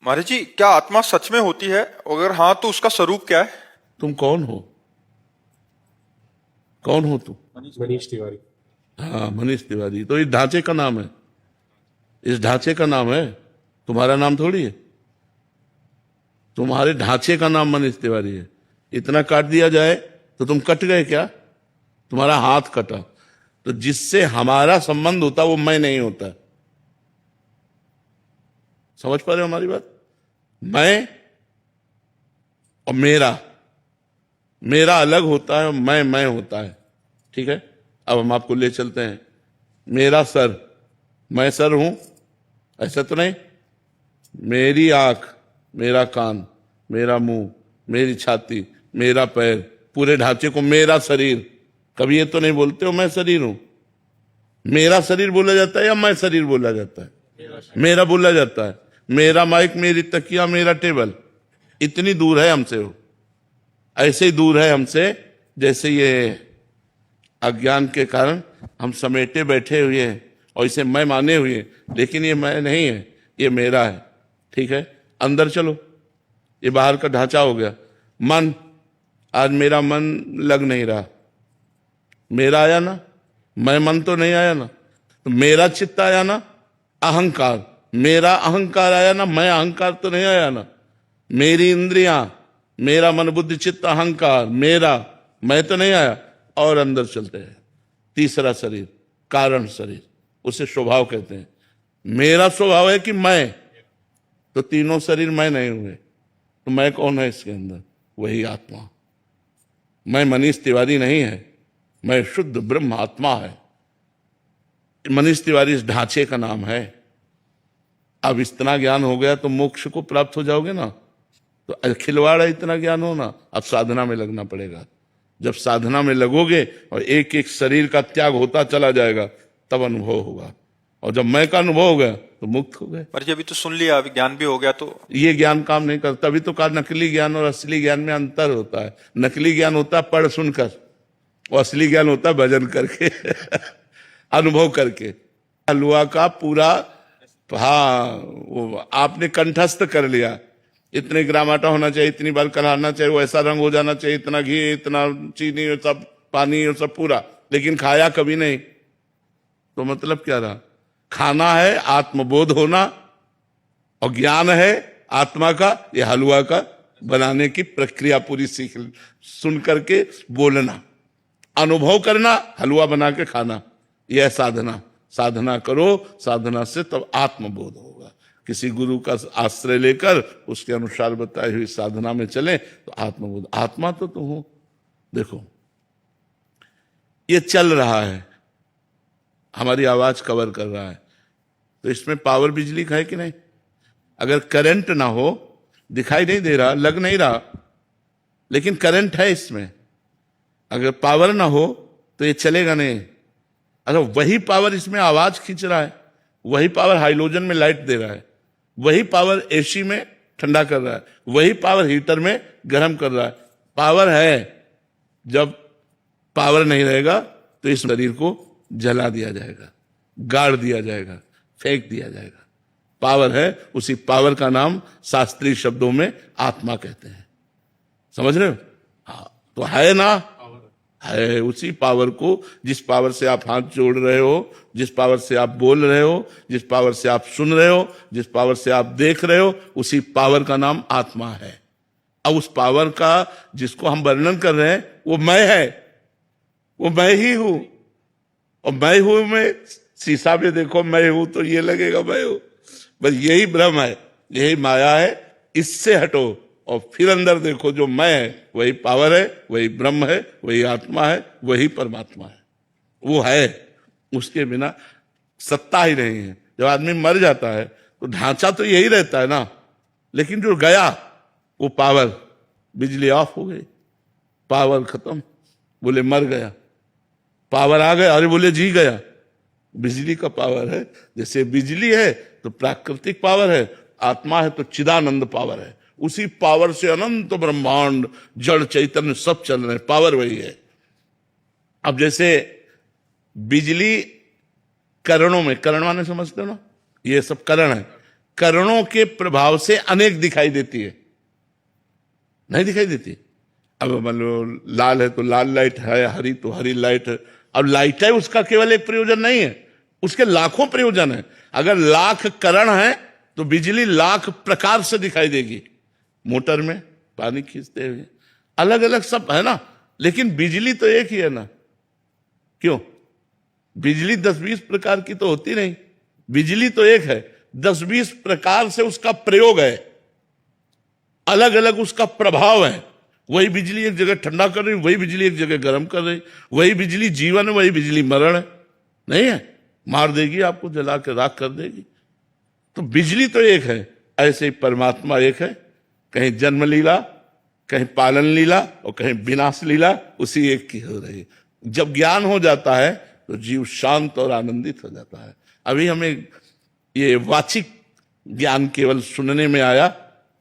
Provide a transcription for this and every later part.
महाराज जी, क्या आत्मा सच में होती है? अगर हाँ तो उसका स्वरूप क्या है? तुम कौन हो? कौन हो तुम? मनीष तिवारी। हाँ, मनीष तिवारी तो इस ढांचे का नाम है। इस ढांचे का नाम है, तुम्हारा नाम थोड़ी है। तुम्हारे ढांचे का नाम मनीष तिवारी है। इतना काट दिया जाए तो तुम कट गए क्या? तुम्हारा हाथ कटा तो जिससे हमारा संबंध होता वो मैं नहीं होता। समझ पा रहे हो हमारी बात? मैं और मेरा, मेरा अलग होता है और मैं होता है। ठीक है, अब हम आपको ले चलते हैं। मेरा सर, मैं सर हूं, ऐसा तो नहीं। मेरी आंख, मेरा कान, मेरा मुंह, मेरी छाती, मेरा पैर, पूरे ढांचे को मेरा शरीर। कभी ये तो नहीं बोलते हो मैं शरीर हूं। मेरा शरीर बोला जाता है या मैं शरीर बोला जाता है? मेरा बोला जाता है। मेरा माइक, मेरी तकिया, मेरा टेबल, इतनी दूर है हमसे वो। ऐसे ही दूर है हमसे जैसे ये अज्ञान के कारण हम समेटे बैठे हुए हैं और इसे मैं माने हुए हैं, लेकिन ये मैं नहीं है, ये मेरा है। ठीक है, अंदर चलो। ये बाहर का ढांचा हो गया। मन, आज मेरा मन लग नहीं रहा। मेरा आया ना, मैं मन तो नहीं आया ना। तो मेरा चित्त आया ना, अहंकार, मेरा अहंकार आया ना, मैं अहंकार तो नहीं आया ना। मेरी इंद्रियां, मेरा मन बुद्धि चित्त अहंकार, मेरा, मैं तो नहीं आया। और अंदर चलते हैं, तीसरा शरीर, कारण शरीर, उसे स्वभाव कहते हैं। मेरा स्वभाव है कि मैं, तो तीनों शरीर मैं नहीं हुए। तो मैं कौन है इसके अंदर? वही आत्मा। मैं मनीष तिवारी नहीं है, मैं शुद्ध ब्रह्म आत्मा है। मनीष तिवारी इस ढांचे का नाम है। अब इतना ज्ञान हो गया तो मोक्ष को प्राप्त हो जाओगे ना। तो खिलवाड़ है इतना ज्ञान होना, अब साधना में लगना पड़ेगा। जब साधना में लगोगे और एक एक शरीर का त्याग होता चला जाएगा, तब अनुभव होगा। और जब मैं का अनुभव हो गया तो मुक्त हो गए। महाराज जी, अभी तो सुन लिया, अभी ज्ञान भी हो गया तो ये ज्ञान काम नहीं करता। अभी तो कहा नकली ज्ञान और असली ज्ञान में अंतर होता है। नकली ज्ञान होता है पढ़ सुनकर, और असली ज्ञान होता है भजन करके अनुभव करके। हलवा का पूरा, हाँ, वो आपने कंठस्थ कर लिया। इतने ग्राम आटा होना चाहिए, इतनी बार कराना चाहिए, वो ऐसा रंग हो जाना चाहिए, इतना घी, इतना चीनी, और सब पानी, और सब पूरा, लेकिन खाया कभी नहीं। तो मतलब क्या रहा? खाना है आत्मबोध होना, और ज्ञान है आत्मा का, ये हलवा का बनाने की प्रक्रिया पूरी सीख, सुन करके बोलना, अनुभव करना, हलवा बना के खाना, यह साधना। साधना करो, साधना से तब आत्मबोध होगा। किसी गुरु का आश्रय लेकर उसके अनुसार बताई हुई साधना में चले तो आत्मबोध। आत्मा तो तुम हो। देखो, ये चल रहा है, हमारी आवाज कवर कर रहा है, तो इसमें पावर बिजली का है कि नहीं? अगर करंट ना हो, दिखाई नहीं दे रहा, लग नहीं रहा, लेकिन करंट है इसमें। अगर पावर ना हो तो ये चलेगा नहीं। अगर वही पावर इसमें आवाज खींच रहा है, वही पावर हाइड्रोजन में लाइट दे रहा है, वही पावर एसी में ठंडा कर रहा है, वही पावर हीटर में गर्म कर रहा है। पावर है। जब पावर नहीं रहेगा तो इस शरीर को जला दिया जाएगा, गाड़ दिया जाएगा, फेंक दिया जाएगा। पावर है, उसी पावर का नाम शास्त्रीय शब्दों में आत्मा कहते हैं। समझ रहे हो? हाँ, तो है ना, है उसी पावर को, जिस पावर से आप हाथ जोड़ रहे हो, जिस पावर से आप बोल रहे हो, जिस पावर से आप सुन रहे हो, जिस पावर से आप देख रहे हो, उसी पावर का नाम आत्मा है। अब उस पावर का जिसको हम वर्णन कर रहे हैं वो मैं है, वो मैं ही हूं। और मैं हूं में शीशा में देखो मैं हूं तो ये लगेगा मैं हूं, बस यही भ्रम है, यही माया है। इससे हटो और फिर अंदर देखो, जो मैं है वही पावर है, वही ब्रह्म है, वही आत्मा है, वही परमात्मा है। वो है, उसके बिना सत्ता ही नहीं है। जब आदमी मर जाता है तो ढांचा तो यही रहता है ना, लेकिन जो गया वो पावर, बिजली ऑफ हो गई, पावर खत्म, बोले मर गया। पावर आ गया, अरे बोले जी गया। बिजली का पावर है। जैसे बिजली है तो प्राकृतिक पावर है, आत्मा है तो चिदानंद पावर है। उसी पावर से अनंत ब्रह्मांड, जड़ चैतन्य सब चल रहे हैं, पावर वही है। अब जैसे बिजली करणों में, करण माने समझते हो ना, ये सब करण है। करणों के प्रभाव से अनेक दिखाई देती है, नहीं दिखाई देती। अब मान लो लाल है तो लाल लाइट है, हरी तो हरी लाइट है। अब लाइट है उसका केवल एक प्रयोजन नहीं है, उसके लाखों प्रयोजन है। अगर लाख करण है तो बिजली लाख प्रकार से दिखाई देगी। मोटर में पानी खींचते हुए अलग अलग सब है ना, लेकिन बिजली तो एक ही है ना। क्यों? बिजली 10-20 प्रकार की तो होती नहीं, बिजली तो एक है। 10-20 प्रकार से उसका प्रयोग है, अलग अलग उसका प्रभाव है। वही बिजली एक जगह ठंडा कर रही, वही बिजली एक जगह गर्म कर रही। वही बिजली जीवन है, वही बिजली मरण है। नहीं है, मार देगी आपको, जला के राख कर देगी। तो बिजली तो एक है, ऐसे ही परमात्मा एक है। कहीं जन्म लीला, कहीं पालन लीला और कहीं विनाश लीला उसी एक की हो रही है। जब ज्ञान हो जाता है तो जीव शांत और आनंदित हो जाता है। अभी हमें ये वाचिक ज्ञान केवल सुनने में आया,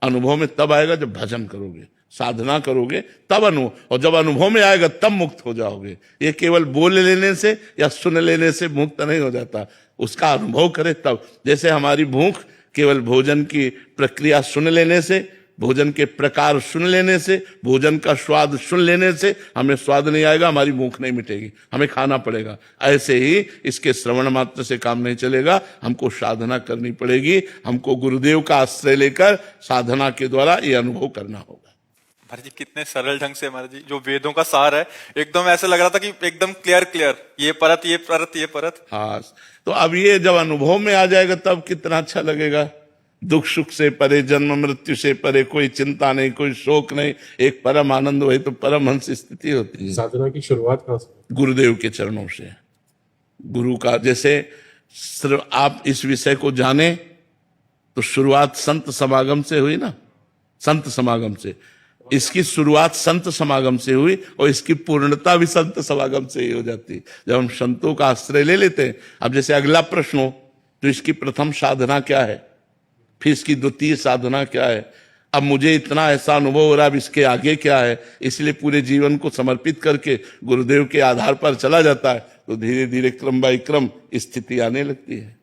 अनुभव में तब आएगा जब भजन करोगे, साधना करोगे, तब अनुभव। और जब अनुभव में आएगा तब मुक्त हो जाओगे। ये केवल बोल लेने से या सुन लेने से मुक्त नहीं हो जाता, उसका अनुभव करे तब। जैसे हमारी भूख केवल भोजन की प्रक्रिया सुन लेने से, भोजन के प्रकार सुन लेने से, भोजन का स्वाद सुन लेने से हमें स्वाद नहीं आएगा, हमारी भूख नहीं मिटेगी, हमें खाना पड़ेगा। ऐसे ही इसके श्रवण मात्र से काम नहीं चलेगा, हमको साधना करनी पड़ेगी। हमको गुरुदेव का आश्रय लेकर साधना के द्वारा ये अनुभव करना होगा। महाराज जी कितने सरल ढंग से, महाराज जी जो वेदों का सार है, एकदम ऐसे लग रहा था कि एकदम क्लियर, ये परत ये परत ये परत। हाँ, तो अब ये जब अनुभव में आ जाएगा तब कितना अच्छा लगेगा। दुख सुख से परे, जन्म मृत्यु से परे, कोई चिंता नहीं, कोई शोक नहीं, एक परम आनंद, वही तो परमहंस स्थिति होती है। साधना की शुरुआत कहाँ से? गुरुदेव के चरणों से। गुरु का जैसे आप इस विषय को जाने तो शुरुआत संत समागम से हुई ना, संत समागम से। इसकी शुरुआत संत समागम से हुई और इसकी पूर्णता भी संत समागम से ही हो जाती है जब हम संतों का आश्रय ले लेते हैं। अब जैसे अगला प्रश्न हो तो इसकी प्रथम साधना क्या है, फिर इसकी द्वितीय साधना क्या है। अब मुझे इतना ऐसा अनुभव हो रहा है, अब इसके आगे क्या है। इसलिए पूरे जीवन को समर्पित करके गुरुदेव के आधार पर चला जाता है तो धीरे धीरे क्रम बाय क्रम स्थिति आने लगती है।